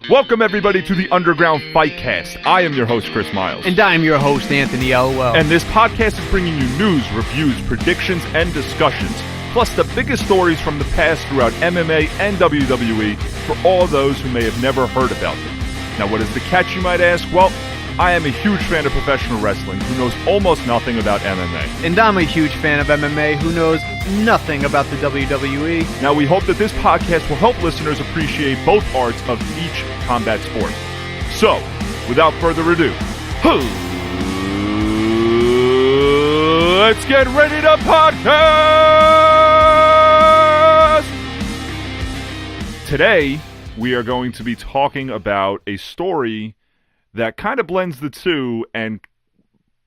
Welcome, everybody, to the Underground FightCast. I am your host, Chris Miles. And I'm your host, Anthony Elwell. And this podcast is bringing you news, reviews, predictions, and discussions, plus the biggest stories from the past throughout MMA and WWE for all those who may have never heard about them. Now, what is the catch, you might ask? Well, I am a huge fan of professional wrestling who knows almost nothing about MMA. And I'm a huge fan of MMA who knows nothing about the WWE. Now, we hope that this podcast will help listeners appreciate both parts of each combat sport. So, without further ado, let's get ready to podcast! Today, we are going to be talking about a story that kind of blends the two and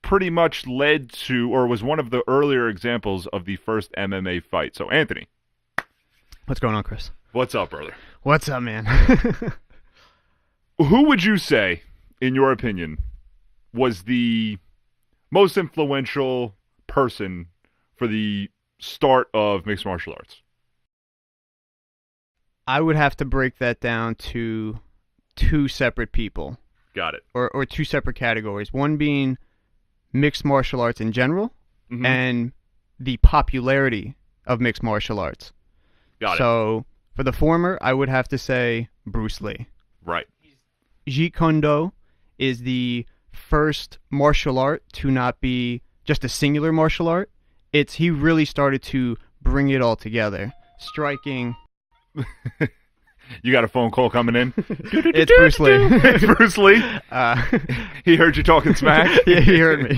pretty much led to, or was one of the earlier examples of the first MMA fight. So, Anthony. What's going on, Chris? What's up, brother? What's up, man? Who would you say, in your opinion, was the most influential person for the start of mixed martial arts? I would have to break that down to two separate people. Got it. Or two separate categories. One being mixed martial arts in general, and the popularity of mixed martial arts. Got it. So, for the former, I would have to say Bruce Lee. Right. Jeet Kune Do is the first martial art to not be just a singular martial art. He really started to bring it all together. Striking. You got a phone call coming in? It's Bruce Lee. It's Bruce Lee? He heard you talking smack? Yeah, he heard me.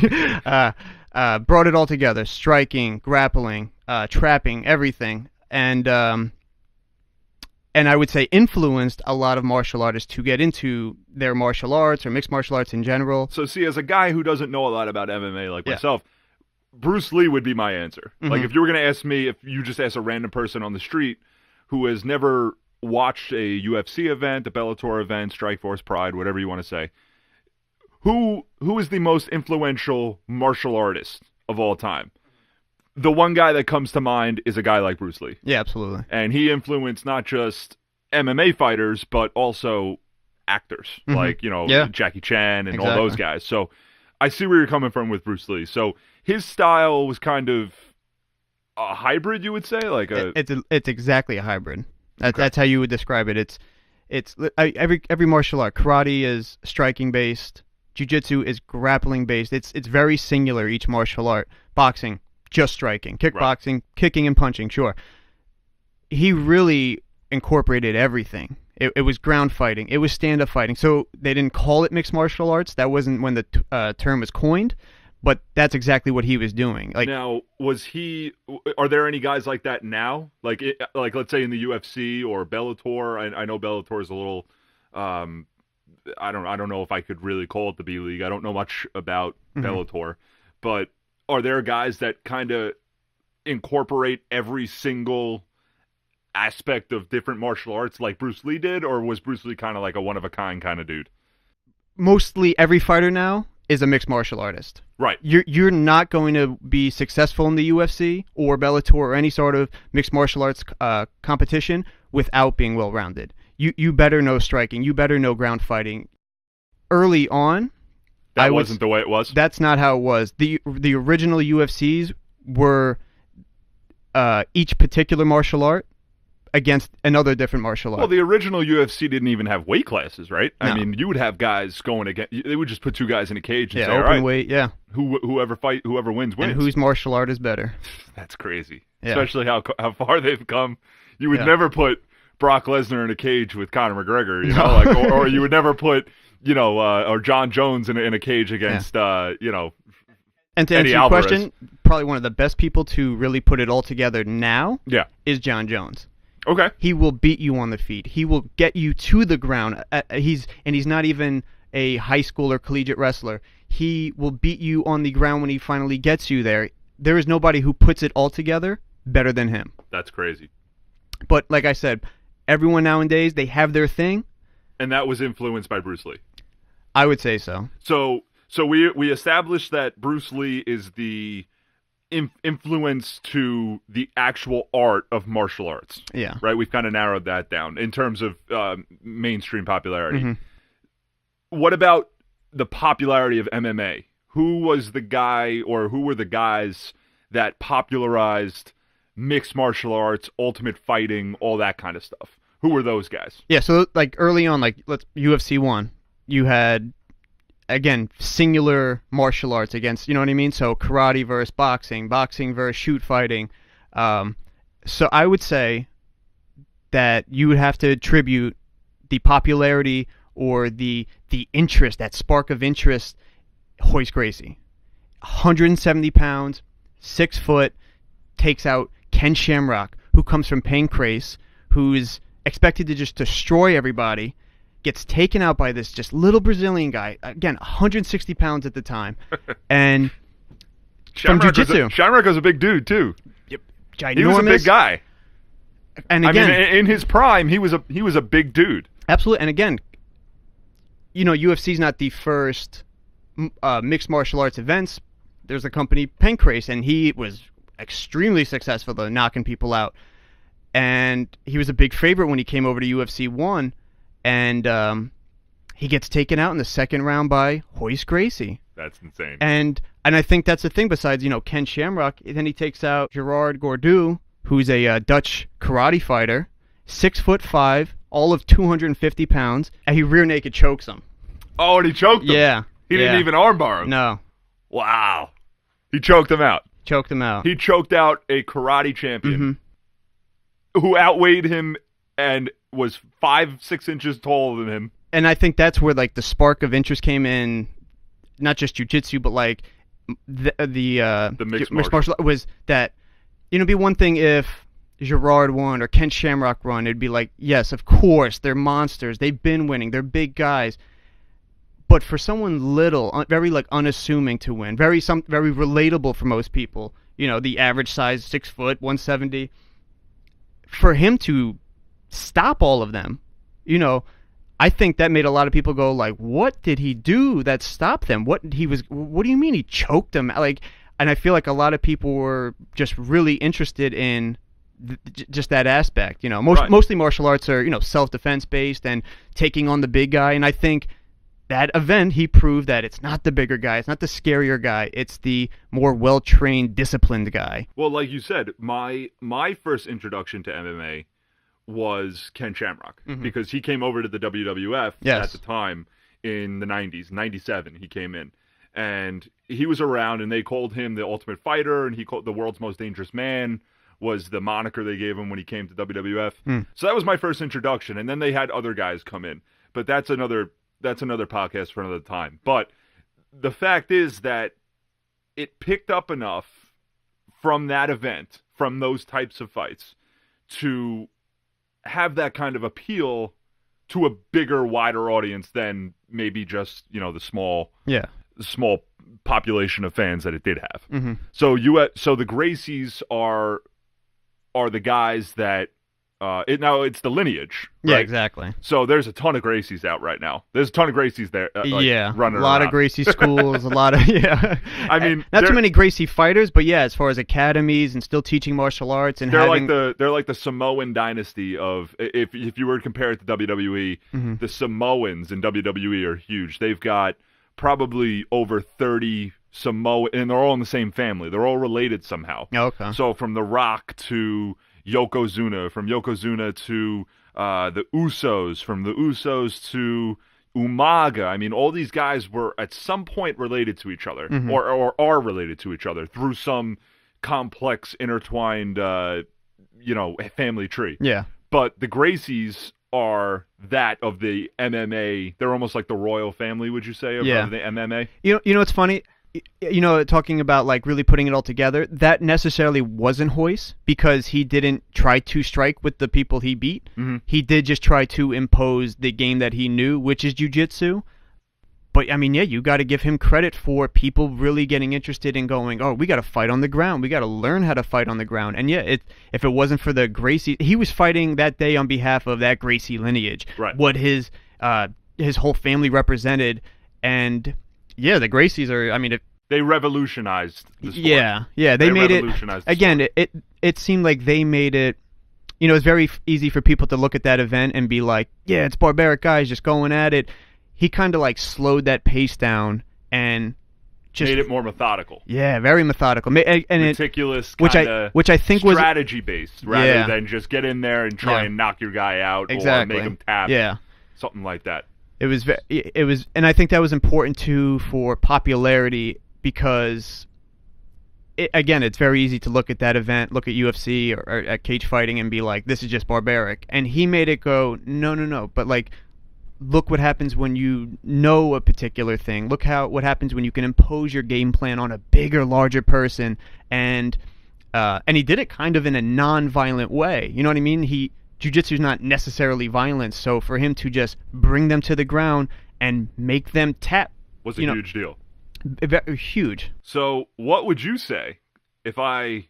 Brought it all together. Striking, grappling, trapping, everything. And I would say influenced a lot of martial artists to get into their martial arts or mixed martial arts in general. So see, as a guy who doesn't know a lot about MMA like myself, Bruce Lee would be my answer. Like if you were going to ask me, if you just ask a random person on the street who has never watched a UFC event, a Bellator event, Strikeforce, Pride, whatever you want to say, who is the most influential martial artist of all time? The one guy that comes to mind is a guy like Bruce Lee. Yeah, absolutely. And he influenced not just MMA fighters, but also actors, like, Jackie Chan and all those guys. So I see where you're coming from with Bruce Lee. So his style was kind of a hybrid, you would say? It's exactly a hybrid. That's how you would describe it. It's every martial art. Karate is striking based. Jiu-jitsu is grappling based. It's very singular, each martial art. Boxing, just striking. Kickboxing, kicking and punching. Sure. He really incorporated everything. It was ground fighting. It was stand-up fighting. So they didn't call it mixed martial arts. That wasn't when the term was coined. But that's exactly what he was doing. Now, are there any guys like that now? Like let's say in the UFC or Bellator. I know Bellator is a little, I don't know if I could really call it the B League. I don't know much about Bellator, but are there guys that kind of incorporate every single aspect of different martial arts like Bruce Lee did, or was Bruce Lee kind of like a one-of-a-kind kind of dude? Mostly every fighter now is a mixed martial artist. Right. You're not going to be successful in the UFC or Bellator or any sort of mixed martial arts competition without being well-rounded. You better know striking. You better know ground fighting. Early on, that wasn't the way it was? That's not how it was. The original UFCs were each particular martial art against another different martial art. Well, the original UFC didn't even have weight classes, right? No. I mean, you would have guys going against. They would just put two guys in a cage and say, open "All right, weight, yeah. Whoever wins." And whose martial art is better? That's crazy, yeah. Especially how far they've come. You would never put Brock Lesnar in a cage with Conor McGregor, or you would never put, or John Jones in a cage against, And to Eddie answer your Alvarez. question, probably one of the best people to really put it all together now is John Jones. Okay. He will beat you on the feet. He will get you to the ground. He's not even a high school or collegiate wrestler. He will beat you on the ground when he finally gets you there. There is nobody who puts it all together better than him. That's crazy. But like I said, everyone nowadays, they have their thing. And that was influenced by Bruce Lee. I would say so. So we established that Bruce Lee is the influence to the actual art of martial arts. Yeah. Right? We've kind of narrowed that down in terms of mainstream popularity. Mm-hmm. What about the popularity of MMA? Who was the guy, or who were the guys that popularized mixed martial arts, ultimate fighting, all that kind of stuff? Who were those guys? Yeah, so like early on, like UFC 1, you had, again, singular martial arts against, you know what I mean? So karate versus boxing, boxing versus shoot fighting. So I would say that you would have to attribute the popularity or the interest, that spark of interest, Royce Gracie. 170 pounds, 6 foot, takes out Ken Shamrock, who comes from Pancrase, who's expected to just destroy everybody, gets taken out by this just little Brazilian guy, again, 160 pounds at the time, and from jiu-jitsu. Shamrock was a big dude, too. Yep. Ginormous. He was a big guy. And again, I mean, in his prime, he was a big dude. Absolutely. And again, you know, UFC's not the first mixed martial arts events. There's a company, Pancrase, and he was extremely successful at knocking people out. And he was a big favorite when he came over to UFC 1, and he gets taken out in the second round by Royce Gracie. That's insane. And I think that's the thing. Besides, you know, Ken Shamrock, then he takes out Gerard Gordeau, who's a Dutch karate fighter, 6'5", all of 250 pounds, and he rear naked chokes him. Oh, and he choked him. Yeah. He didn't even armbar him. No. Wow. He choked him out. Choked him out. He choked out a karate champion who outweighed him and was 5-6 inches taller than him. And I think that's where like the spark of interest came in, not just jiu-jitsu, but like the mixed martial was that, you know, it'd be one thing if Gerard won or Ken Shamrock won. It'd be like, yes, of course, they're monsters. They've been winning. They're big guys. But for someone little, very like unassuming to win, very relatable for most people, you know, the average size, 6 foot, 170, for him to stop all of them, you know, I think that made a lot of people go like, what did he do that stopped them? What do you mean he choked them? Like, and I feel like a lot of people were just really interested in just that aspect, you know, mostly martial arts are, you know, self-defense based and taking on the big guy. And I think that event, he proved that it's not the bigger guy, it's not the scarier guy, it's the more well-trained, disciplined guy. Well, like you said, my first introduction to MMA was Ken Shamrock, because he came over to the WWF at the time in the 90s, 97 he came in. And he was around, and they called him the Ultimate Fighter, and he called the world's most dangerous man was the moniker they gave him when he came to WWF. So that was my first introduction, and then they had other guys come in. But that's another podcast for another time. But the fact is that it picked up enough from that event, from those types of fights, to have that kind of appeal to a bigger, wider audience than maybe just, you know, the small population of fans that it did have. So so the Gracies are the guys that now it's the lineage, right? Yeah, exactly. So there's a ton of Gracies out right now. There's a ton of Gracies there. Running a lot around. Of Gracie schools, a lot of I mean, not too many Gracie fighters, but yeah, as far as academies and still teaching martial arts and they're like the Samoan dynasty of if you were to compare it to WWE, the Samoans in WWE are huge. They've got probably over 30 Samoan, and they're all in the same family. They're all related somehow. Okay. So from The Rock to Yokozuna, from Yokozuna to the Usos, from the Usos to Umaga. I mean, all these guys were at some point related to each other, or are related to each other through some complex, intertwined, family tree. Yeah. But the Gracies are that of the MMA. They're almost like the royal family, would you say, of the MMA? You know, it's funny. You know, talking about like really putting it all together, that necessarily wasn't Royce because he didn't try to strike with the people he beat. He did just try to impose the game that he knew, which is jiu-jitsu. But I mean, yeah, you got to give him credit for people really getting interested in going, oh, we got to fight on the ground. We got to learn how to fight on the ground. And yeah, if it wasn't for the Gracie, he was fighting that day on behalf of that Gracie lineage, right? What his whole family represented. And yeah, the Gracies are, I mean, They revolutionized the sport. Yeah. They made it again. Sport. It seemed like they made it. It's very easy for people to look at that event and be like, yeah, it's barbaric guys just going at it. He kind of like slowed that pace down and just made it more methodical. Yeah, very methodical. And meticulous, which I think was strategy based rather than just get in there and try and knock your guy out or make him tap. Yeah, something like that. It was, and I think that was important too for popularity because. Again, it's very easy to look at that event, look at UFC or at cage fighting and be like, this is just barbaric. And he made it go, no. But, like, look what happens when you know a particular thing. Look what happens when you can impose your game plan on a bigger, larger person. And he did it kind of in a non-violent way. You know what I mean? Jiu-jitsu is not necessarily violent. So for him to just bring them to the ground and make them tap was a huge deal. Huge. So, what would you say if I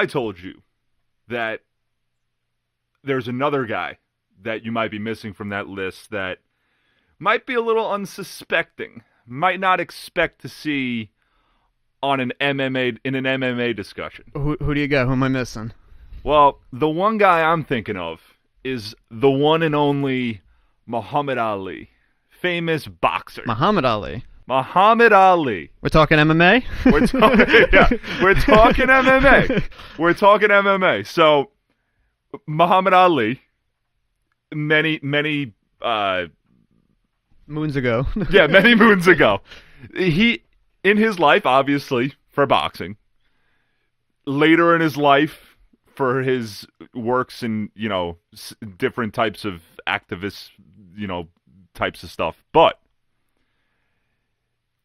told you that there's another guy that you might be missing from that list that might be a little unsuspecting, might not expect to see on an MMA discussion? Who do you got? Who am I missing? Well, the one guy I'm thinking of is the one and only Muhammad Ali, famous boxer. Muhammad Ali. We're talking MMA? We're talking MMA. We're talking MMA. So, Muhammad Ali, many moons ago. Many moons ago. He, in his life, obviously, for boxing. Later in his life, for his works in, different types of activists, types of stuff. But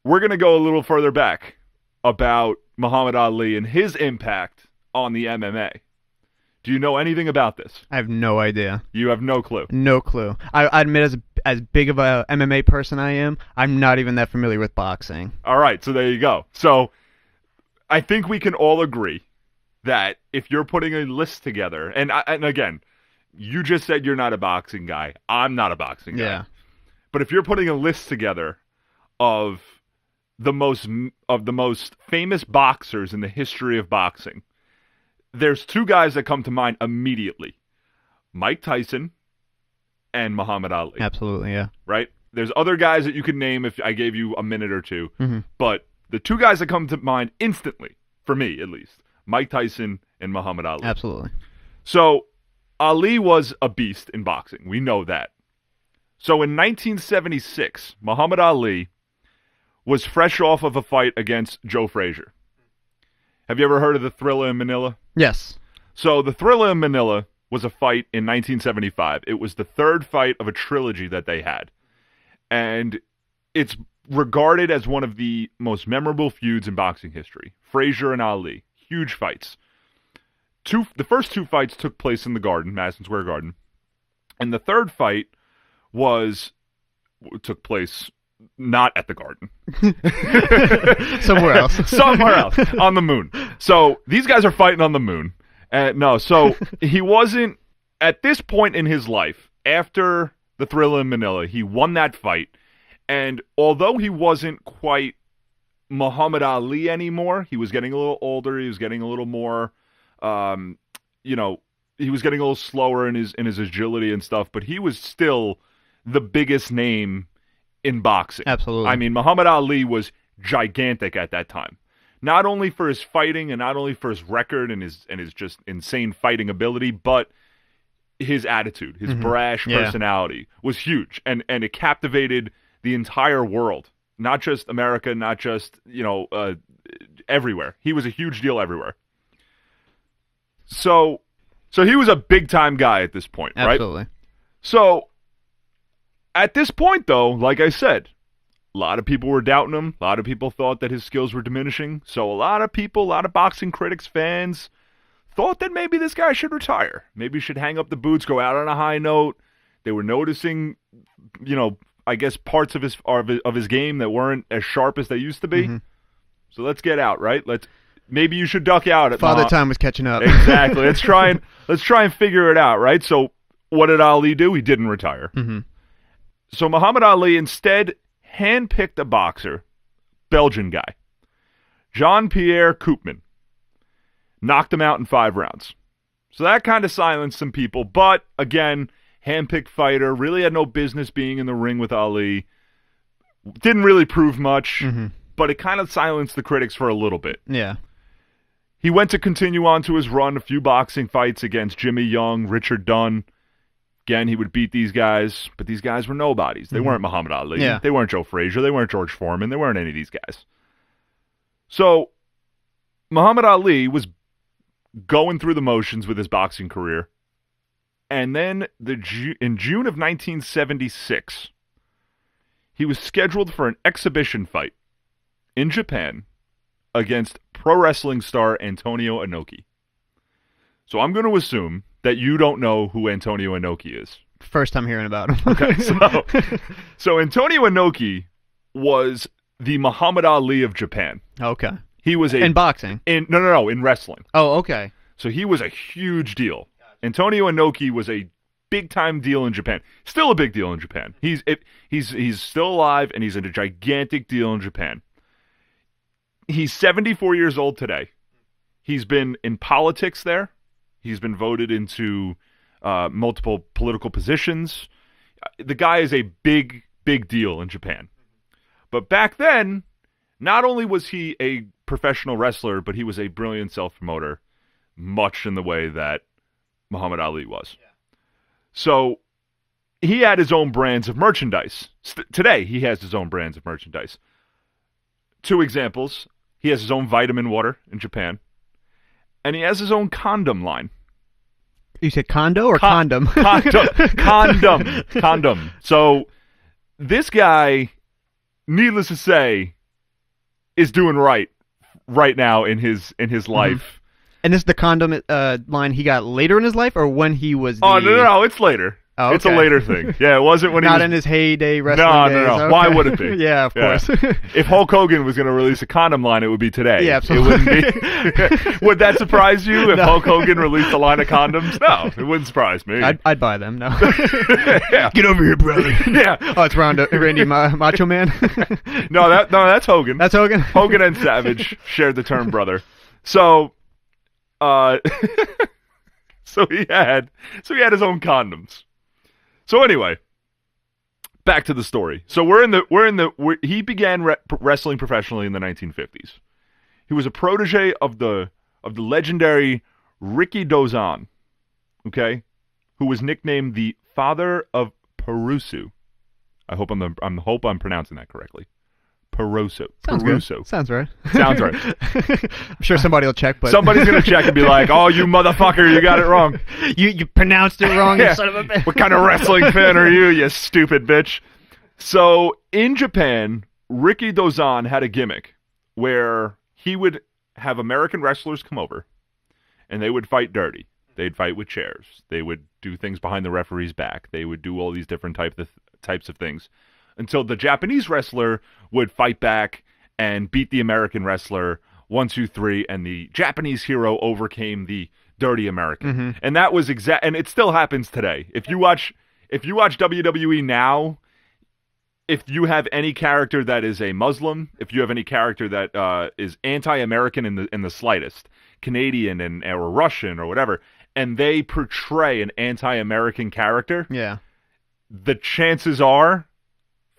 we're going to go a little further back about Muhammad Ali and his impact on the MMA. Do you know anything about this? I have no idea. You have no clue? No clue. I admit, as big of a MMA person I am, I'm not even that familiar with boxing. All right, so there you go. So I think we can all agree that if you're putting a list together, and again, you just said you're not a boxing guy. I'm not a boxing guy. Yeah. But if you're putting a list together of the most famous boxers in the history of boxing, there's two guys that come to mind immediately: Mike Tyson and Muhammad Ali. Absolutely, yeah. Right? There's other guys that you could name if I gave you a minute or two, mm-hmm. but the two guys that come to mind instantly, for me at least, Mike Tyson and Muhammad Ali. Absolutely. So Ali was a beast in boxing. We know that. So in 1976, Muhammad Ali was fresh off of a fight against Joe Frazier. Have you ever heard of the Thrilla in Manila? Yes. So the Thrilla in Manila was a fight in 1975. It was the third fight of a trilogy that they had. And it's regarded as one of the most memorable feuds in boxing history. Frazier and Ali. Huge fights. The first two fights took place in the Garden, Madison Square Garden. And the third fight took place not at the Garden. Somewhere else. Somewhere else. On the moon. So these guys are fighting on the moon. So he wasn't, at this point in his life, after the Thrilla in Manila, he won that fight. And although he wasn't quite Muhammad Ali anymore, he was getting a little older, he was getting a little more, he was getting a little slower in his agility and stuff, but he was still the biggest name in boxing. Absolutely. I mean, Muhammad Ali was gigantic at that time. Not only for his fighting and not only for his record and his just insane fighting ability, but his attitude, his brash personality was huge. And it captivated the entire world. Not just America, not just, everywhere. He was a huge deal everywhere. So he was a big-time guy at this point, right? Absolutely. So at this point, though, like I said, a lot of people were doubting him. A lot of people thought that his skills were diminishing. So a lot of boxing critics, fans, thought that maybe this guy should retire. Maybe he should hang up the boots, go out on a high note. They were noticing, I guess parts of his game that weren't as sharp as they used to be. Mm-hmm. So let's get out, right? Maybe you should duck out. Father Time was catching up. Exactly. Let's try and figure it out, right? So what did Ali do? He didn't retire. Mm-hmm. So Muhammad Ali instead handpicked a boxer, Belgian guy, Jean-Pierre Koopman, knocked him out in 5 rounds. So that kind of silenced some people. But, again, handpicked fighter, really had no business being in the ring with Ali. Didn't really prove much, but it kind of silenced the critics for a little bit. Yeah. He went to continue on to his run, a few boxing fights against Jimmy Young, Richard Dunn. Again, he would beat these guys, but these guys were nobodies. They weren't Muhammad Ali. Yeah. They weren't Joe Frazier. They weren't George Foreman. They weren't any of these guys. So, Muhammad Ali was going through the motions with his boxing career. And then in June of 1976, he was scheduled for an exhibition fight in Japan against pro wrestling star Antonio Inoki. So I'm going to assume that you don't know who Antonio Inoki is. First time hearing about him. Okay, so Antonio Inoki was the Muhammad Ali of Japan. Okay. He was in boxing? No, in wrestling. Oh, okay. So he was a huge deal. Antonio Inoki was a big-time deal in Japan. Still a big deal in Japan. He's still alive, and he's a gigantic deal in Japan. He's 74 years old today. He's been in politics there. He's been voted into multiple political positions. The guy is a big, big deal in Japan. But back then, not only was he a professional wrestler, but he was a brilliant self-promoter, much in the way that Muhammad Ali was. Yeah. So he had his own brands of merchandise. Today, he has his own brands of merchandise. 2 examples. He has his own vitamin water in Japan, and he has his own condom line. You said condo or condom? Condom. So this guy, needless to say, is doing right now in his life. And this is the condom line he got later in his life, or when he was? Oh no, it's later. Oh, okay. It's a later thing. Yeah, it wasn't when he was... Not in his heyday wrestling days. No. Okay. Why would it be? Yeah, of course. If Hulk Hogan was going to release a condom line, it would be today. Yeah, absolutely. It wouldn't be... Would that surprise you if Hulk Hogan released a line of condoms? No, it wouldn't surprise me. I'd buy them, no. Yeah. Get over here, brother. Yeah. Oh, it's Randy Macho Man? No, that's Hogan. That's Hogan? Hogan and Savage shared the term brother. So, so he had his own condoms. So anyway, back to the story. So he began wrestling professionally in the 1950s. He was a protege of the legendary Ricky Dozan, okay, who was nicknamed the Father of Peruso. I hope I'm pronouncing that correctly. Peruso. Sounds right. Sounds right. I'm sure somebody will check, but somebody's gonna check and be like, "Oh, you motherfucker, you got it wrong. You pronounced it wrong, Yeah. you son of a bitch. What kind of wrestling fan are you, you stupid bitch?" So in Japan, Ricky Dozan had a gimmick where he would have American wrestlers come over, and they would fight dirty. They'd fight with chairs. They would do things behind the referee's back. They would do all these different types of things, until the Japanese wrestler would fight back and beat the American wrestler 1, 2, 3, and the Japanese hero overcame the dirty American. Mm-hmm. And that was and it still happens today. If you watch WWE now, if you have any character that is a Muslim, if you have any character that is anti-American in the slightest, Canadian or Russian or whatever, and they portray an anti-American character, yeah, the chances are,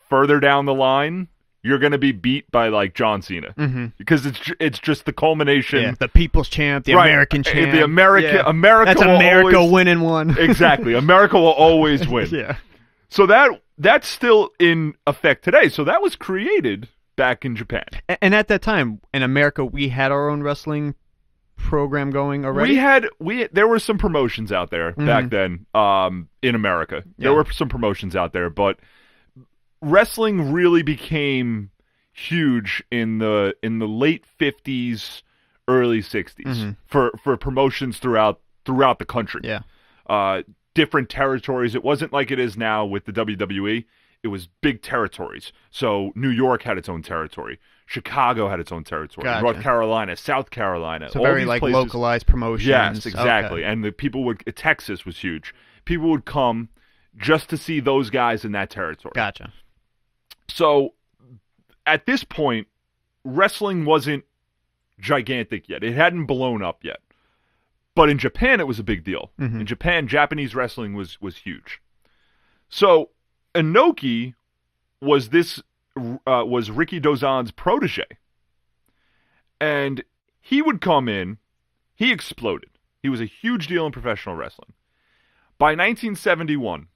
further down the line, you're going to be beat by like John Cena, because it's just the culmination. Yeah, the people's champ, the American champ, the America. Yeah. America. That's America winning one. Exactly, America will always win. Yeah. So that's still in effect today. So that was created back in Japan. And at that time in America, we had our own wrestling program going already. There were some promotions out there back then in America. There were some promotions out there, but wrestling really became huge in the late 50s, early 60s for promotions throughout the country. Yeah. Different territories. It wasn't like it is now with the WWE. It was big territories. So New York had its own territory. Chicago had its own territory. Gotcha. North Carolina, South Carolina. So all very these like places, localized promotions. Yes, exactly. Okay. And the people Texas was huge. People would come just to see those guys in that territory. Gotcha. So at this point, wrestling wasn't gigantic yet. It hadn't blown up yet. But in Japan, it was a big deal. Mm-hmm. In Japan, Japanese wrestling was huge. So Inoki was Ricky Dozan's protege. And he would come in. He exploded. He was a huge deal in professional wrestling. By 1971,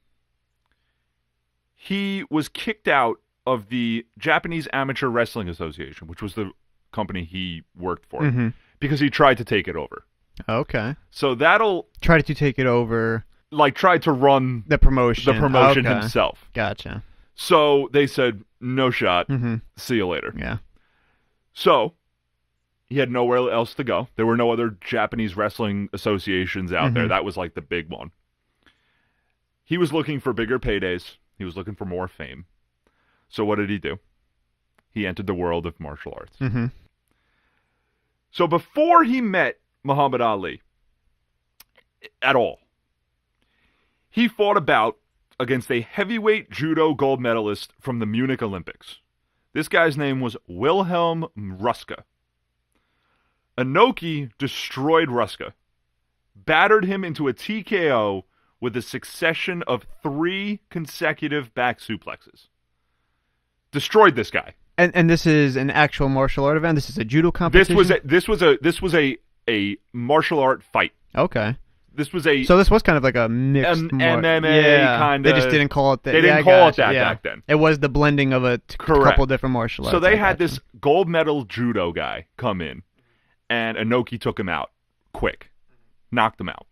he was kicked out of the Japanese Amateur Wrestling Association, which was the company he worked for, because he tried to take it over. Okay. So that'll... Try to take it over... Like, tried to run... The promotion. Himself. Gotcha. So they said, no shot. Mm-hmm. See you later. Yeah. So he had nowhere else to go. There were no other Japanese wrestling associations out there. That was like the big one. He was looking for bigger paydays. He was looking for more fame. So what did he do? He entered the world of martial arts. Mm-hmm. So before he met Muhammad Ali at all, he fought a bout against a heavyweight judo gold medalist from the Munich Olympics. This guy's name was Wilhelm Ruska. Inoki destroyed Ruska, battered him into a TKO with a succession of 3 consecutive back suplexes. Destroyed this guy. And this is an actual martial art event? This is a judo competition? This was a martial art fight. Okay. So this was kind of like a mixed MMA kind of. They just didn't call it that. They didn't call it that back then. It was the blending of a couple different martial arts. So they had this gold medal judo guy come in, and Inoki took him out quick, knocked him out.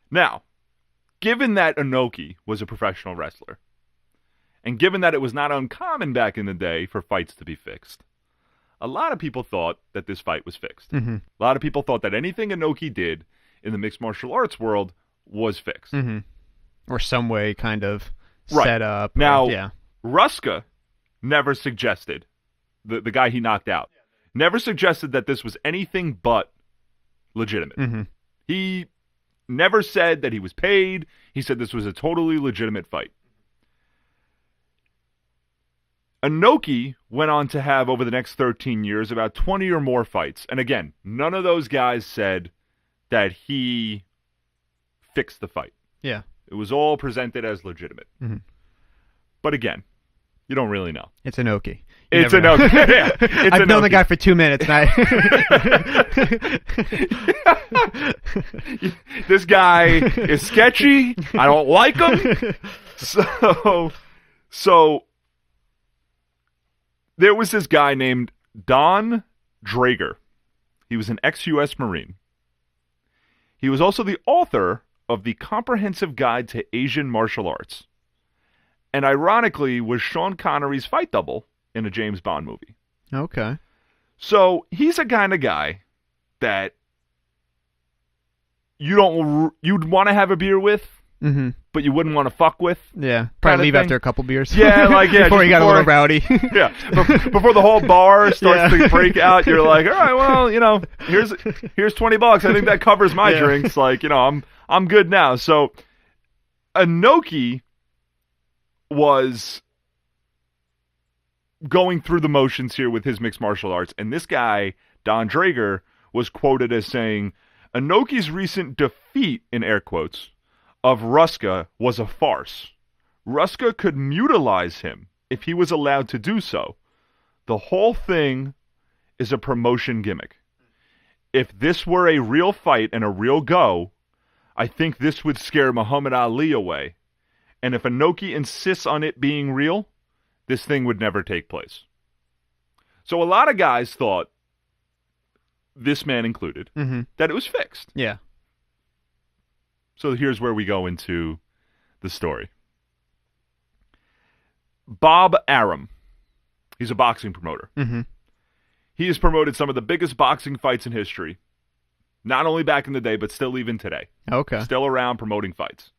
Now, given that Inoki was a professional wrestler, and given that it was not uncommon back in the day for fights to be fixed, a lot of people thought that this fight was fixed. Mm-hmm. A lot of people thought that anything Inoki did in the mixed martial arts world was fixed. Mm-hmm. Or some way kind of right. set up. Now, Ruska never suggested, the guy he knocked out, never suggested that this was anything but legitimate. Mm-hmm. He never said that he was paid. He said this was a totally legitimate fight. Inoki went on to have, over the next 13 years, about 20 or more fights. And again, none of those guys said that he fixed the fight. Yeah. It was all presented as legitimate. Mm-hmm. But again, you don't really know. It's Inoki. It's Inoki. Yeah, it's I've known the guy for 2 minutes now. This guy is sketchy. I don't like him. So there was this guy named Don Draeger. He was an ex-U.S. Marine. He was also the author of the Comprehensive Guide to Asian Martial Arts, and ironically was Sean Connery's fight double in a James Bond movie. Okay. So he's a kind of guy that you'd want to have a beer with, but you wouldn't want to fuck with. Yeah, probably leave after a couple beers. Yeah, before he got a little rowdy. Yeah, before the whole bar starts to break out, you're like, all right, well, here's $20. I think that covers my drinks. Like, I'm good now. So Inoki was going through the motions here with his mixed martial arts, and this guy, Don Draeger, was quoted as saying, Inoki's recent defeat, in air quotes, of Ruska was a farce. Ruska could mutilize him if he was allowed to do so. The whole thing is a promotion gimmick. If this were a real fight and a real go, I think this would scare Muhammad Ali away. And if Inoki insists on it being real, this thing would never take place. So a lot of guys thought, this man included, that it was fixed. Yeah. So here's where we go into the story. Bob Arum. He's a boxing promoter. He has promoted some of the biggest boxing fights in history. Not only back in the day, but still even today. Okay. Still around promoting fights.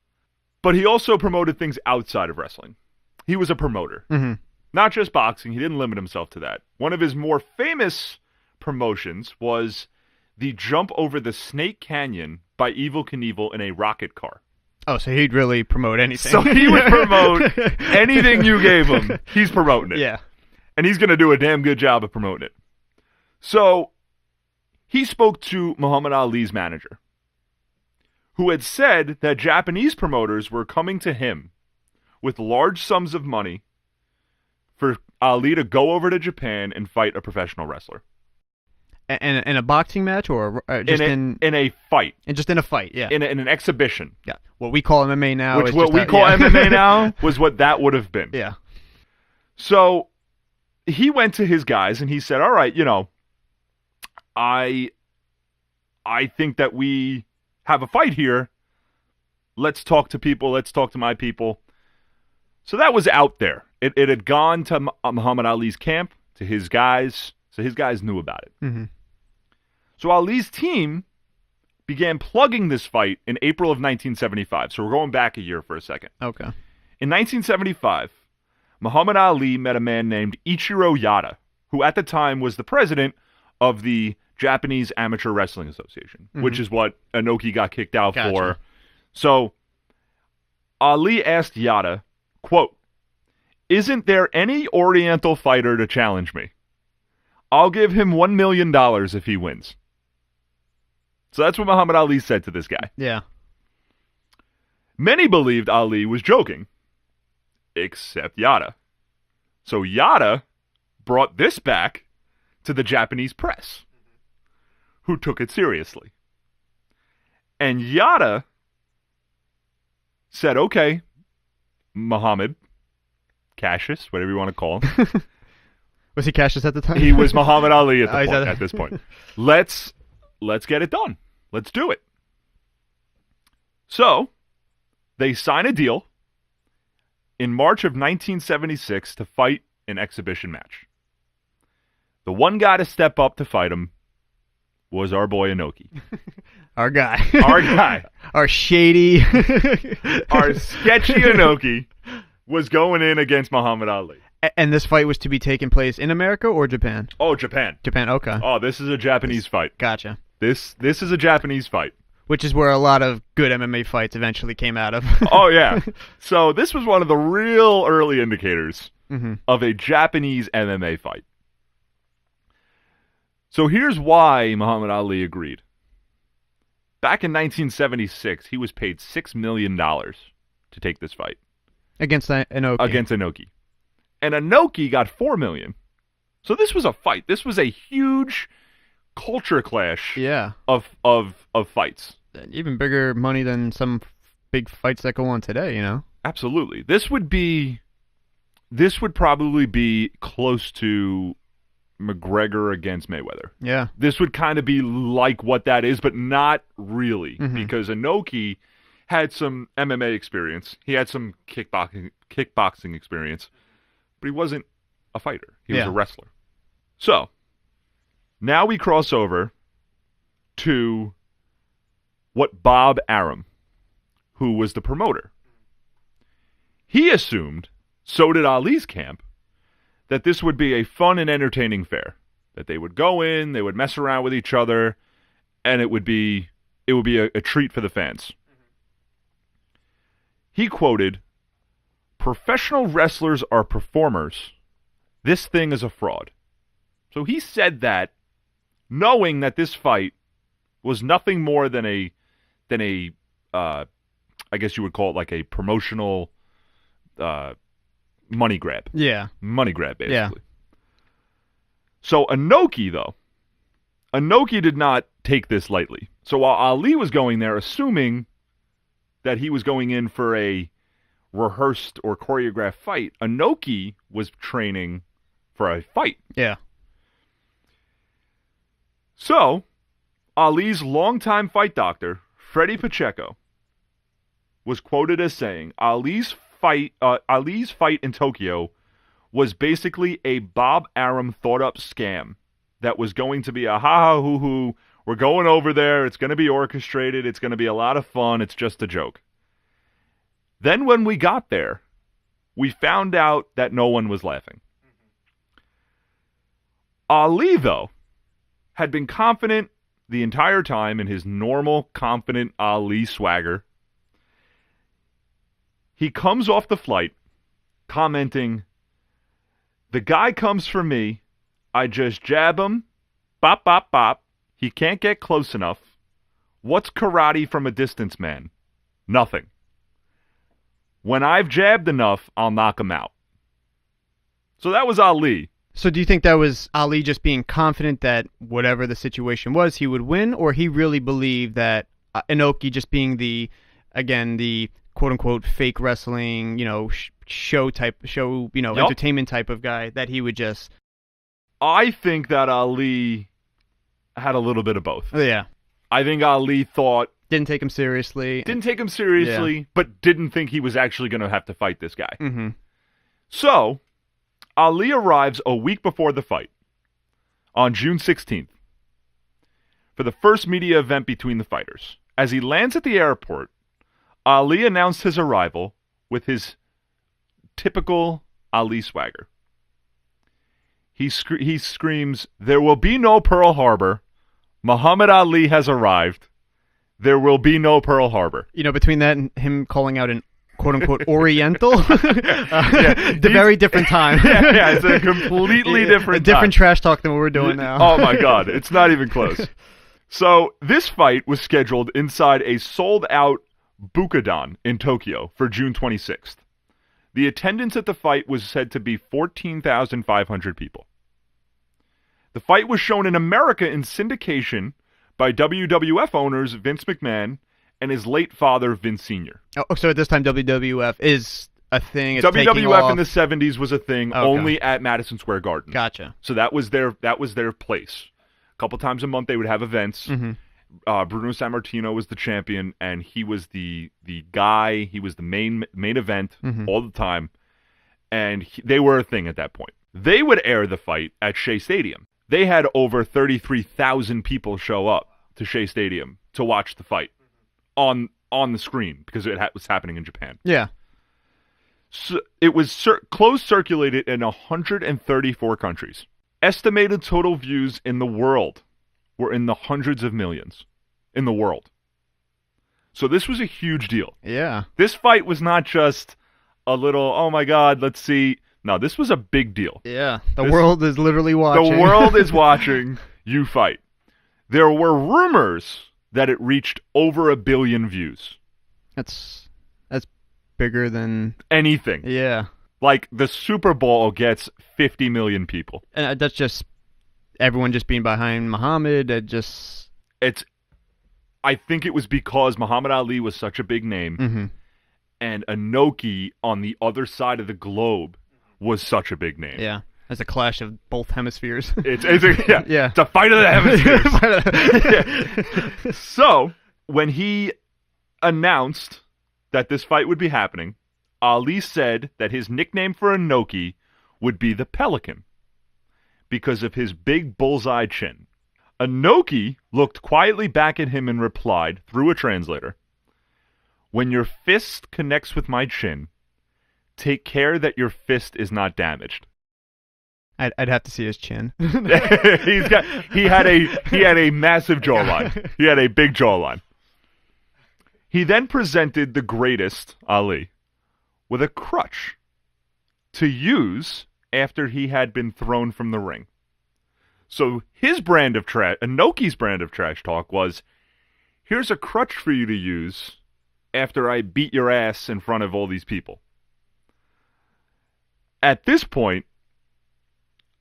But he also promoted things outside of wrestling. He was a promoter. Not just boxing. He didn't limit himself to that. One of his more famous promotions was the jump over the Snake Canyon by Evel Knievel in a rocket car. Oh, so he'd really promote anything. So he would promote anything you gave him. He's promoting it. Yeah. And he's going to do a damn good job of promoting it. So he spoke to Muhammad Ali's manager, who had said that Japanese promoters were coming to him with large sums of money for Ali to go over to Japan and fight a professional wrestler. In a boxing match or just in a fight. Just in a fight, yeah. In an exhibition. Yeah. What we call MMA now. Which what we call MMA now was what that would have been. Yeah. So he went to his guys and he said, all right, I think that we have a fight here. Let's talk to people. Let's talk to my people. So that was out there. It had gone to Muhammad Ali's camp, to his guys. So his guys knew about it. Mm-hmm. So Ali's team began plugging this fight in April of 1975. So we're going back a year for a second. Okay. In 1975, Muhammad Ali met a man named Ichiro Yada, who at the time was the president of the Japanese Amateur Wrestling Association, which is what Inoki got kicked out for. So Ali asked Yada, quote, "Isn't there any Oriental fighter to challenge me? I'll give him $1 million if he wins." So that's what Muhammad Ali said to this guy. Yeah. Many believed Ali was joking, except Yada. So Yada brought this back to the Japanese press, who took it seriously. And Yada said, okay, Muhammad, Cassius, whatever you want to call him. Was he Cassius at the time? He was Muhammad Ali at this point. Let's get it done. Let's do it. So they sign a deal in March of 1976 to fight an exhibition match. The one guy to step up to fight him was our boy Inoki. Our guy. Our guy. Our shady. Our sketchy Inoki was going in against Muhammad Ali. And this fight was to be taking place in America or Japan? Oh, Japan. Japan, okay. Oh, this is a Japanese fight. Gotcha. This is a Japanese fight. Which is where a lot of good MMA fights eventually came out of. Oh, yeah. So this was one of the real early indicators of a Japanese MMA fight. So here's why Muhammad Ali agreed. Back in 1976, he was paid $6 million to take this fight. Against Inoki. Against Inoki. And Inoki got $4 million. So this was a fight. This was a huge culture clash of fights. Even bigger money than some big fights that go on today, you know? Absolutely. This would probably be close to McGregor against Mayweather. Yeah. This would kind of be like what that is, but not really, because Inoki had some MMA experience. He had some kickboxing experience, but he wasn't a fighter. He was a wrestler. So, now we cross over to what Bob Arum, who was the promoter, he assumed, so did Ali's camp, that this would be a fun and entertaining fair. That they would go in, they would mess around with each other, and it would be a treat for the fans. He quoted, "Professional wrestlers are performers. This thing is a fraud." So he said that knowing that this fight was nothing more than a I guess you would call it like a promotional money grab. Yeah. Money grab, basically. Yeah. So Inoki did not take this lightly. So while Ali was going there assuming that he was going in for a rehearsed or choreographed fight, Inoki was training for a fight. Yeah. So, Ali's longtime fight doctor, Freddie Pacheco, was quoted as saying, Ali's fight in Tokyo was basically a Bob Arum thought-up scam that was going to be a ha-ha-hoo-hoo. We're going over there. It's going to be orchestrated. It's going to be a lot of fun. It's just a joke. Then when we got there, we found out that no one was laughing. Ali, though, had been confident the entire time in his normal, confident Ali swagger. He comes off the flight commenting The guy comes for me. I just jab him. Bop, bop, bop. He can't get close enough. What's karate from a distance, man? Nothing. When I've jabbed enough, I'll knock him out. So that was Ali. So do you think that was Ali just being confident that whatever the situation was, he would win, or he really believed that Inoki just being the quote-unquote fake wrestling, show, entertainment type of guy, that he would just... I think that Ali had a little bit of both. Yeah. I think Ali thought... Didn't take him seriously, yeah. But didn't think he was actually going to have to fight this guy. Mm-hmm. So, Ali arrives a week before the fight, on June 16th, for the first media event between the fighters. As he lands at the airport, Ali announced his arrival with his typical Ali swagger. He screams, "There will be no Pearl Harbor. Muhammad Ali has arrived. There will be no Pearl Harbor." Between that and him calling out an quote-unquote Oriental, very different time. yeah, it's a completely different different trash talk than what we're doing now. Oh, my God. It's not even close. So, this fight was scheduled inside a sold-out Budokan in Tokyo for June 26th. The attendance at the fight was said to be 14,500 people. The fight was shown in America in syndication by WWF owners Vince McMahon and his late father, Vince Sr. Oh, so at this time, WWF is a thing. It's WWF in the 70s was a thing only at Madison Square Garden. Gotcha. So that was their place. A couple times a month, they would have events. Mm-hmm. Bruno Sammartino was the champion, and he was the guy. He was the main event all the time, and they were a thing at that point. They would air the fight at Shea Stadium. They had over 33,000 people show up to Shea Stadium to watch the fight on the screen because it was happening in Japan. Yeah. So it was closed circulated in 134 countries. Estimated total views in the world were in the hundreds of millions in the world. So this was a huge deal. Yeah. This fight was not just a little, oh my God, let's see. No, this was a big deal. Yeah. The world is literally watching. The world is watching you fight. There were rumors that it reached over 1 billion views. That's bigger than anything. Yeah. Like the Super Bowl gets 50 million people. And that's just everyone just being behind Muhammad. I think it was because Muhammad Ali was such a big name, and Inoki on the other side of the globe was such a big name. Yeah. As a clash of both hemispheres. It's a fight of the hemispheres. So, when he announced that this fight would be happening, Ali said that his nickname for Inoki would be the Pelican because of his big bullseye chin. Inoki looked quietly back at him and replied, through a translator, "When your fist connects with my chin, take care that your fist is not damaged." I'd have to see his chin. He had a massive jawline. He had a big jawline. He then presented the greatest, Ali, with a crutch to use after he had been thrown from the ring. So his brand of Inoki's brand of trash talk was, here's a crutch for you to use after I beat your ass in front of all these people. At this point,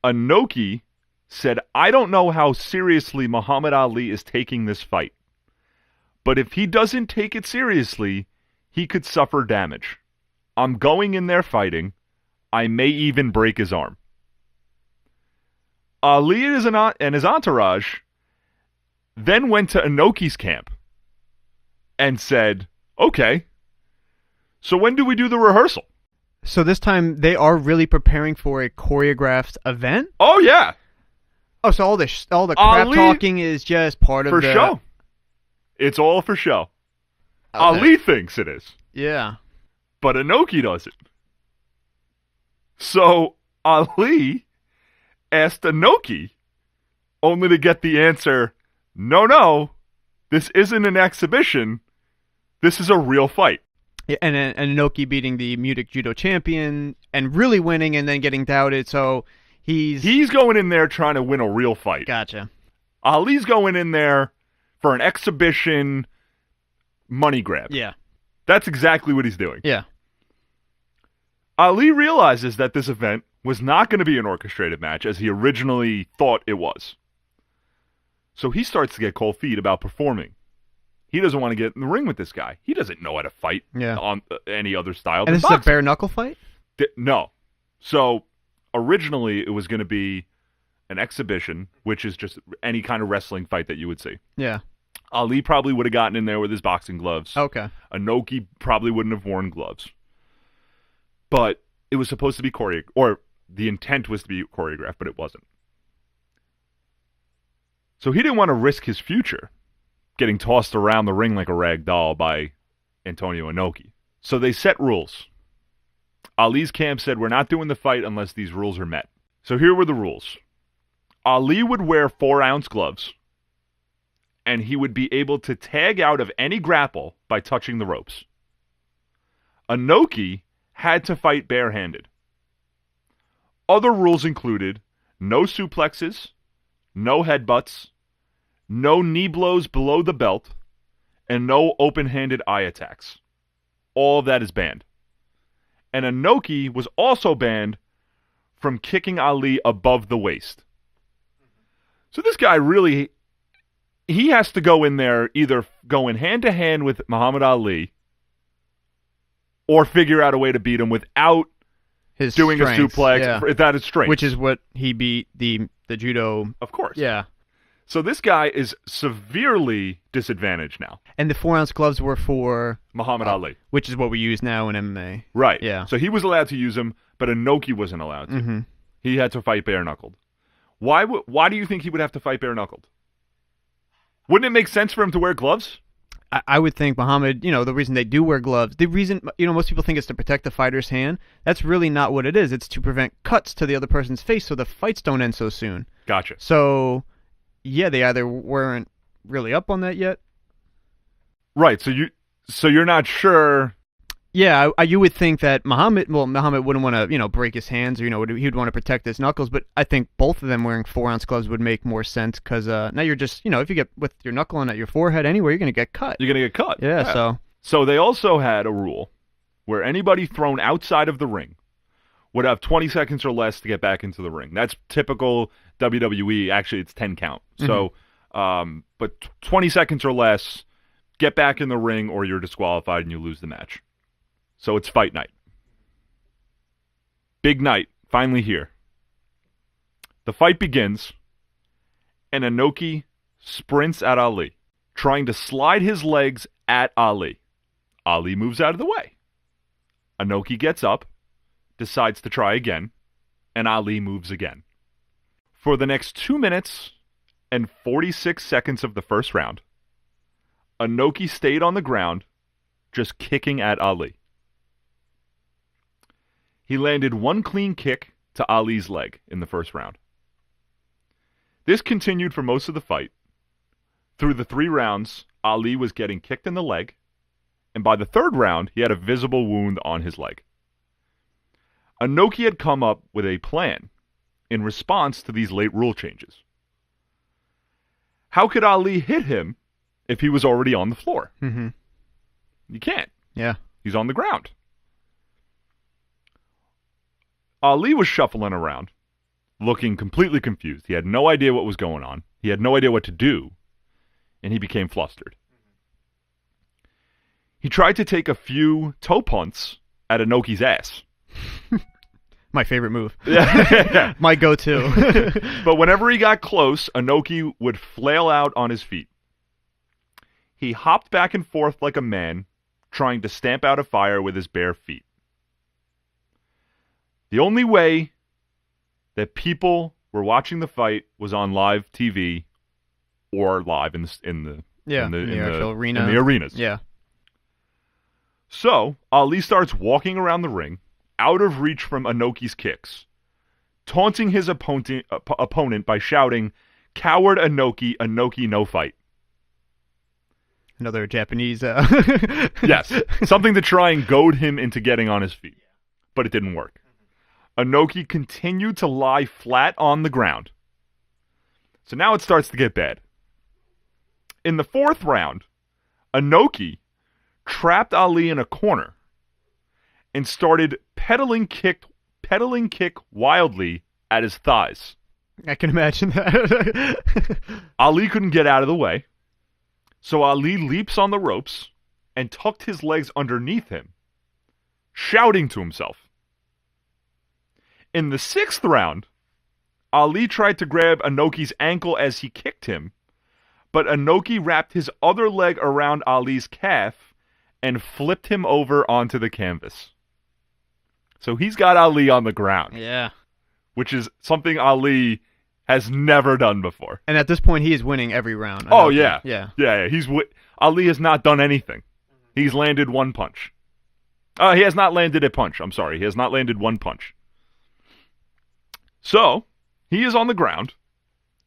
Inoki said, I don't know how seriously Muhammad Ali is taking this fight, but if he doesn't take it seriously, he could suffer damage. I'm going in there fighting. I may even break his arm. Ali and his entourage then went to Inoki's camp and said, okay, so when do we do the rehearsal? So this time they are really preparing for a choreographed event? Oh, yeah. Oh, so all the crap talking is just part of for show. It's all for show. Okay. Ali thinks it is. Yeah. But Inoki doesn't. So Ali asked Inoki only to get the answer, no, this isn't an exhibition. This is a real fight. Yeah, and Inoki beating the Munich judo champion and really winning and then getting doubted. So He's going in there trying to win a real fight. Gotcha. Ali's going in there for an exhibition money grab. Yeah. That's exactly what he's doing. Yeah. Ali realizes that this event was not going to be an orchestrated match as he originally thought it was. So he starts to get cold feet about performing. He doesn't want to get in the ring with this guy. He doesn't know how to fight on any other style and than this boxing. is a bare knuckle fight? No. So originally it was going to be an exhibition, which is just any kind of wrestling fight that you would see. Yeah. Ali probably would have gotten in there with his boxing gloves. Okay. Inoki probably wouldn't have worn gloves. But it was supposed to be choreographed, or the intent was to be choreographed, but it wasn't. So he didn't want to risk his future getting tossed around the ring like a rag doll by Antonio Inoki. So they set rules. Ali's camp said, we're not doing the fight unless these rules are met. So here were the rules. Ali would wear 4-ounce gloves, and he would be able to tag out of any grapple by touching the ropes. Inoki had to fight barehanded. Other rules included no suplexes, no headbutts, no knee blows below the belt, and no open-handed eye attacks. All of that is banned. And Inoki was also banned from kicking Ali above the waist. So this guy really, he has to go in there either going hand-to-hand with Muhammad Ali or figure out a way to beat him without his doing strength, a suplex. That is strength. Which is what he beat the judo. Of course. Yeah. So this guy is severely disadvantaged now. And the 4-ounce gloves were for Muhammad Ali. Which is what we use now in MMA. Right. Yeah. So he was allowed to use them, but Inoki wasn't allowed to. Mm-hmm. He had to fight bare-knuckled. Why do you think he would have to fight bare-knuckled? Wouldn't it make sense for him to wear gloves? I would think Muhammad, the reason they do wear gloves, the reason, most people think it's to protect the fighter's hand. That's really not what it is. It's to prevent cuts to the other person's face so the fights don't end so soon. Gotcha. So, yeah, they either weren't really up on that yet. Right. So you're not sure. Yeah, you would think that Muhammad wouldn't want to, break his hands or, he would want to protect his knuckles. But I think both of them wearing 4-ounce gloves would make more sense because now you're just, if you get with your knuckle on at your forehead anywhere, you're going to get cut. You're going to get cut. Yeah, So they also had a rule where anybody thrown outside of the ring would have 20 seconds or less to get back into the ring. That's typical WWE. Actually, it's 10 count. So, but 20 seconds or less, get back in the ring or you're disqualified and you lose the match. So it's fight night. Big night, finally here. The fight begins, and Inoki sprints at Ali, trying to slide his legs at Ali. Ali moves out of the way. Inoki gets up, decides to try again, and Ali moves again. For the next 2 minutes and 46 seconds of the first round, Inoki stayed on the ground, just kicking at Ali. He landed one clean kick to Ali's leg in the first round. This continued for most of the fight. Through the 3 rounds, Ali was getting kicked in the leg, and by the 3rd round, he had a visible wound on his leg. Inoki had come up with a plan in response to these late rule changes. How could Ali hit him if he was already on the floor? Mm-hmm. You can't. Yeah. He's on the ground. Ali was shuffling around, looking completely confused. He had no idea what was going on. He had no idea what to do, and he became flustered. He tried to take a few toe punts at Inoki's ass. My favorite move. Yeah. My go-to. But whenever he got close, Inoki would flail out on his feet. He hopped back and forth like a man, trying to stamp out a fire with his bare feet. The only way that people were watching the fight was on live TV or live in the actual arena. In the arenas. Yeah. So Ali starts walking around the ring, out of reach from Inoki's kicks, taunting his opponent by shouting, "Coward Inoki, Inoki no fight." Another Japanese. Yes, something to try and goad him into getting on his feet, but it didn't work. Inoki continued to lie flat on the ground. So now it starts to get bad. In the fourth round, Inoki trapped Ali in a corner and started pedaling kick wildly at his thighs. I can imagine that. Ali couldn't get out of the way, so Ali leaps on the ropes and tucked his legs underneath him, shouting to himself. In the sixth round, Ali tried to grab Inoki's ankle as he kicked him, but Inoki wrapped his other leg around Ali's calf and flipped him over onto the canvas. So he's got Ali on the ground. Yeah. Which is something Ali has never done before. And at this point, he is winning every round. Oh, yeah. Yeah. Yeah. Ali has not done anything. He's landed one punch. He has not landed a punch. I'm sorry. He has not landed one punch. So, he is on the ground,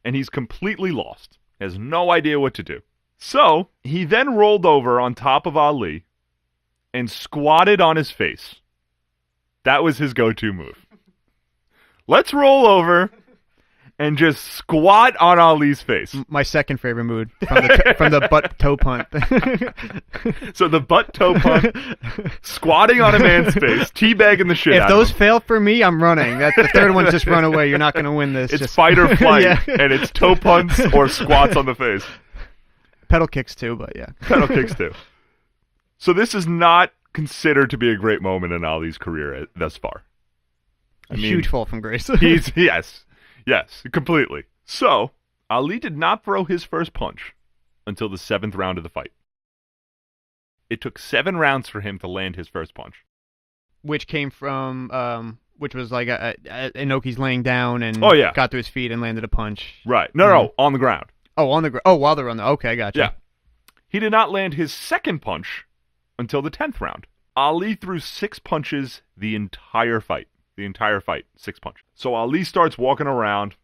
and he's completely lost. He has no idea what to do. So, he then rolled over on top of Ali and squatted on his face. That was his go-to move. Let's roll over and just squat on Ali's face. My second favorite move from the butt-toe punt. So the butt-toe punt, squatting on a man's face, teabagging the shit out of him. If those fail for me, I'm running. The third one's just run away. You're not going to win this. It's fight or flight, Yeah. and it's toe punts or squats on the face. Pedal kicks too, but yeah. Pedal kicks too. So this is not considered to be a great moment in Ali's career thus far. A huge fall from grace. Yes, completely. So, Ali did not throw his first punch until the seventh round of the fight. It took 7 rounds for him to land his first punch. Which came from, which was like Inoki's laying down and got to his feet and landed a punch. Right. No, on the ground. Oh, on the ground. Oh, while they're on the... Okay, I gotcha. Yeah. He did not land his second punch until the 10th round. Ali threw 6 punches the entire fight. 6 punches. So Ali starts walking around,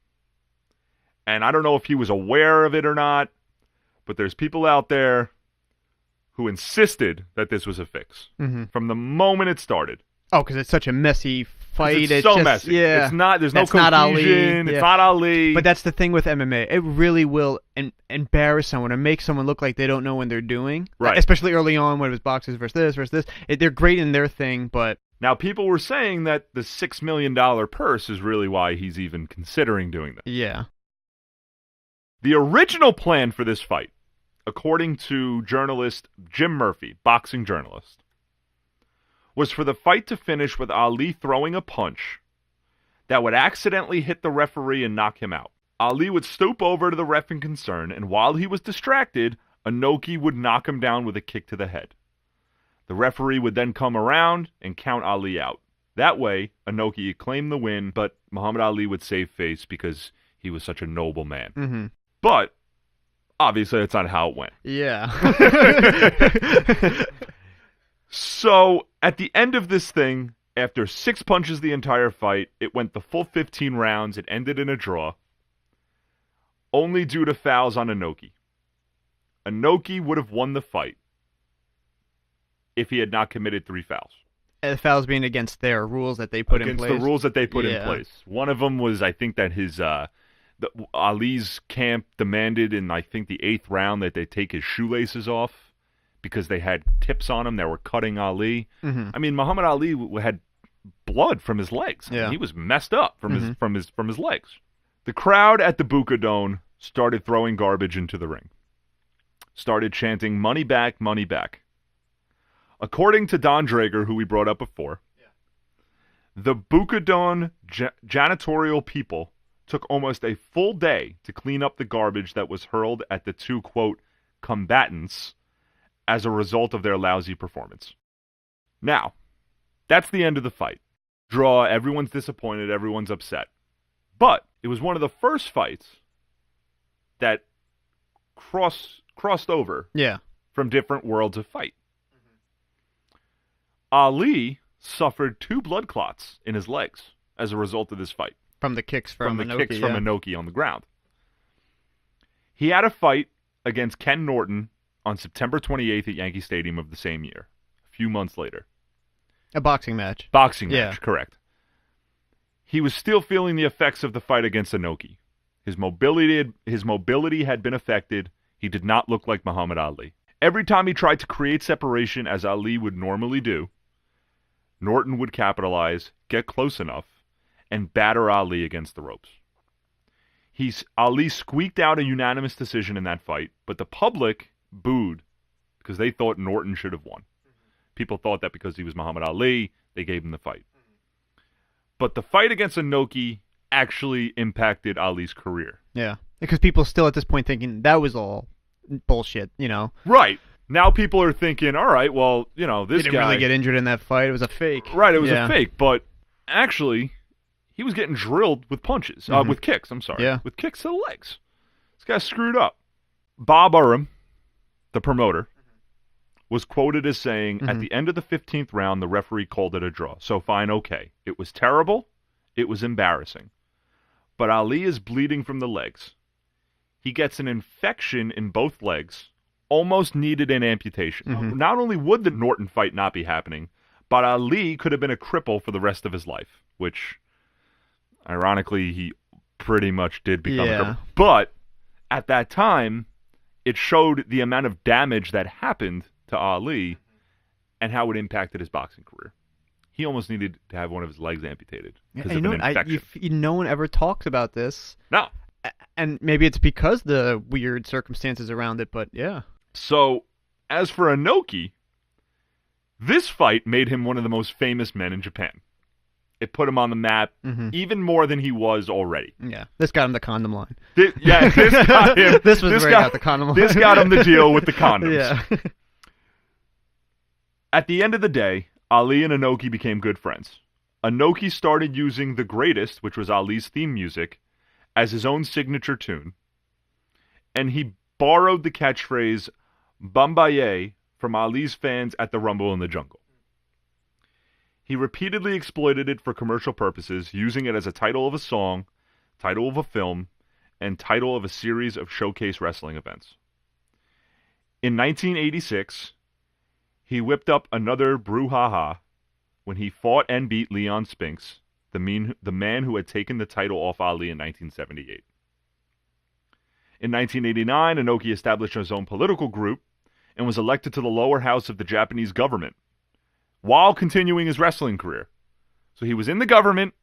and I don't know if he was aware of it or not, but there's people out there who insisted that this was a fix from the moment it started. Oh, because it's such a messy fight. It's so messy. Yeah. It's not. There's That's no not Ali. cohesion. It's not Ali. But that's the thing with MMA. It really will embarrass someone and make someone look like they don't know what they're doing. Right. Especially early on when it was boxers versus this. They're great in their thing, but... Now, people were saying that the $6 million purse is really why he's even considering doing that. Yeah. The original plan for this fight, according to journalist Jim Murphy, boxing journalist, was for the fight to finish with Ali throwing a punch that would accidentally hit the referee and knock him out. Ali would stoop over to the ref in concern, and while he was distracted, Inoki would knock him down with a kick to the head. The referee would then come around and count Ali out. That way, Inoki would claim the win, but Muhammad Ali would save face because he was such a noble man. Mm-hmm. But, obviously, that's not how it went. Yeah. So, at the end of this thing, after 6 punches the entire fight, it went the full 15 rounds. It ended in a draw, only due to fouls on Inoki. Inoki would have won the fight if he had not committed 3 fouls. The fouls being against their rules that they put in place. Against the rules that they put in place. One of them was, I think, that Ali's camp demanded in, I think, the 8th round that they take his shoelaces off because they had tips on him that were cutting Ali. Mm-hmm. I mean, Muhammad Ali had blood from his legs. Yeah. He was messed up from his legs. The crowd at the Bucadone started throwing garbage into the ring. Started chanting, "Money back, money back." According to Don Drager, who we brought up before, the Bucadone janitorial people took almost a full day to clean up the garbage that was hurled at the 2, quote, combatants as a result of their lousy performance. Now, that's the end of the fight. Draw, everyone's disappointed, everyone's upset. But it was one of the first fights that crossed over from different worlds of fight. Ali suffered 2 blood clots in his legs as a result of this fight. From the kicks from Inoki. Inoki on the ground. He had a fight against Ken Norton on September 28th at Yankee Stadium of the same year, a few months later. A boxing match. Boxing Yeah. match, correct. He was still feeling the effects of the fight against Inoki. His mobility had been affected. He did not look like Muhammad Ali. Every time he tried to create separation as Ali would normally do, Norton would capitalize, get close enough, and batter Ali against the ropes. Ali squeaked out a unanimous decision in that fight, but the public booed because they thought Norton should have won. People thought that because he was Muhammad Ali, they gave him the fight. But the fight against Inoki actually impacted Ali's career. Yeah, because people still at this point thinking that was all bullshit, you know? Right. Now people are thinking, all right, well, you know, this He didn't guy... really get injured in that fight. It was a fake. Right, it was a fake. But actually, he was getting drilled with punches. With kicks, I'm sorry. Yeah. With kicks to the legs. This guy screwed up. Bob Urum, the promoter, was quoted as saying, at the end of the 15th round, the referee called it a draw. So fine, okay. It was terrible. It was embarrassing. But Ali is bleeding from the legs. He gets an infection in both legs, almost needed an amputation. Not only would the Norton fight not be happening, but Ali could have been a cripple for the rest of his life, which, ironically, he pretty much did become a cripple. But at that time, it showed the amount of damage that happened to Ali and how it impacted his boxing career. He almost needed to have one of his legs amputated because of an infection. No one ever talks about this. No. And maybe it's because the weird circumstances around it, but yeah. So, as for Inoki, this fight made him one of the most famous men in Japan. It put him on the map even more than he was already. Yeah, this got him the condom line. This got him. This was where he got the condom line. This got him the deal with the condoms. Yeah. At the end of the day, Ali and Inoki became good friends. Inoki started using The Greatest, which was Ali's theme music, as his own signature tune. And he borrowed the catchphrase Bambaye from Ali's fans at the Rumble in the Jungle. He repeatedly exploited it for commercial purposes, using it as a title of a song, title of a film, and title of a series of showcase wrestling events. In 1986, he whipped up another brouhaha when he fought and beat Leon Spinks, the man who had taken the title off Ali in 1978. In 1989, Inoki established his own political group and was elected to the lower house of the Japanese government while continuing his wrestling career. So he was in the government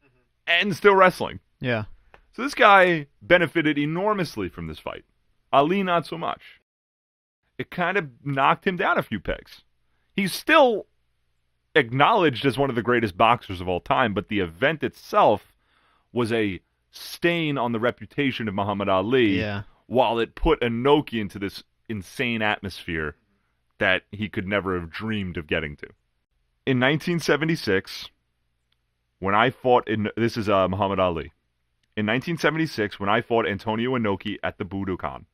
and still wrestling. Yeah. So this guy benefited enormously from this fight. Ali, not so much. It kind of knocked him down a few pegs. He's still acknowledged as one of the greatest boxers of all time, but the event itself was a stain on the reputation of Muhammad Ali, while it put Inoki into this insane atmosphere that he could never have dreamed of getting to. In 1976, when I fought this is Muhammad Ali. In 1976, when I fought Antonio Inoki at the Budokan.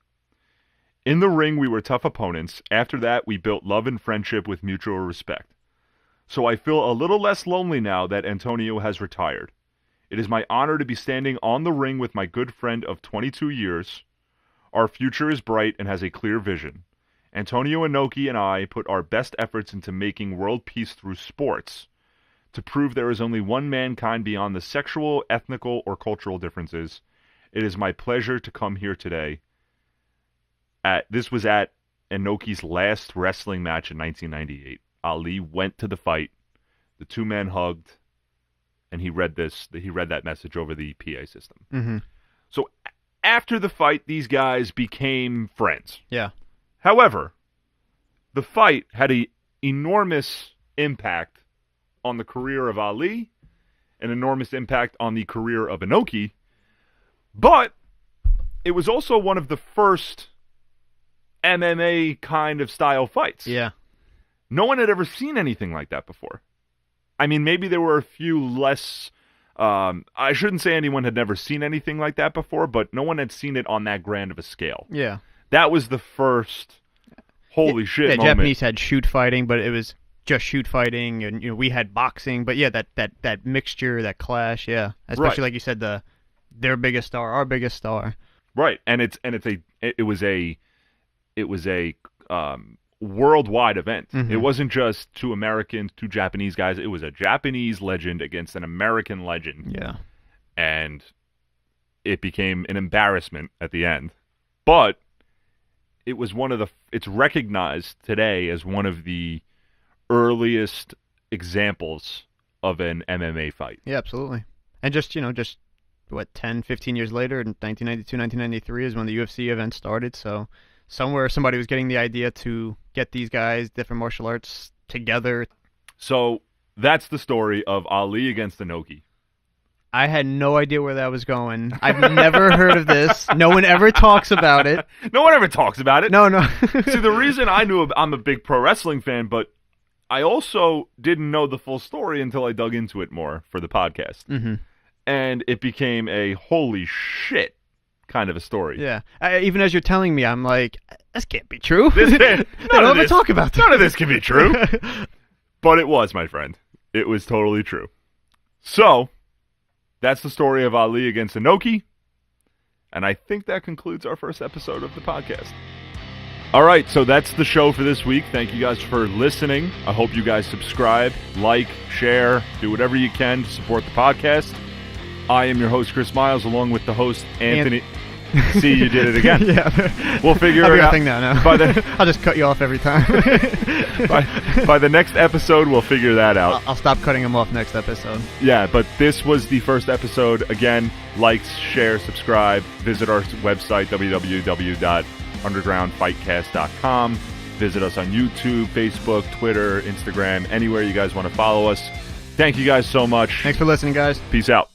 In the ring, we were tough opponents. After that, we built love and friendship with mutual respect. So I feel a little less lonely now that Antonio has retired. It is my honor to be standing on the ring with my good friend of 22 years. Our future is bright and has a clear vision. Antonio Inoki and I put our best efforts into making world peace through sports to prove there is only one mankind beyond the sexual, ethnical, or cultural differences. It is my pleasure to come here today. This was at Inoki's last wrestling match in 1998. Ali went to the fight. The two men hugged, and he read that message over the PA system. So after the fight, these guys became friends. Yeah. However, the fight had an enormous impact on the career of Ali, an enormous impact on the career of Inoki, but it was also one of the first MMA kind of style fights. Yeah. No one had ever seen anything like that before. I mean, maybe there were a few less... I shouldn't say anyone had never seen anything like that before, but no one had seen it on that grand of a scale. Yeah. That was the first holy shit moment. Japanese had shoot fighting, but it was just shoot fighting, and we had boxing. But yeah, that mixture, that clash, yeah. Especially like you said, their biggest star, our biggest star. Right, and it was a worldwide event. Mm-hmm. It wasn't just two Americans, two Japanese guys. It was a Japanese legend against an American legend. Yeah. And it became an embarrassment at the end. But it was it's recognized today as one of the earliest examples of an MMA fight. Yeah, absolutely. And just 10, 15 years later, in 1992, 1993 is when the UFC event started. So somewhere somebody was getting the idea to get these guys, different martial arts, together. So that's the story of Ali against Inoki. I had no idea where that was going. I've never heard of this. No one ever talks about it. No one ever talks about it. No. See, the reason I'm a big pro wrestling fan, but I also didn't know the full story until I dug into it more for the podcast. Mm-hmm. And it became a holy shit kind of a story. Yeah. Even as you're telling me, I'm like, this can't be true. They don't ever talk about this. None of this can be true. But it was, my friend. It was totally true. So, that's the story of Ali against Inoki. And I think that concludes our first episode of the podcast. All right, so that's the show for this week. Thank you guys for listening. I hope you guys subscribe, like, share, do whatever you can to support the podcast. I am your host, Chris Miles, along with the host, Anthony. See, you did it again. Yeah. We'll figure it out. No. I'll just cut you off every time. by the next episode, we'll figure that out. I'll stop cutting them off next episode. Yeah, but this was the first episode. Again, like, share, subscribe. Visit our website, www.undergroundfightcast.com. Visit us on YouTube, Facebook, Twitter, Instagram, anywhere you guys want to follow us. Thank you guys so much. Thanks for listening, guys. Peace out.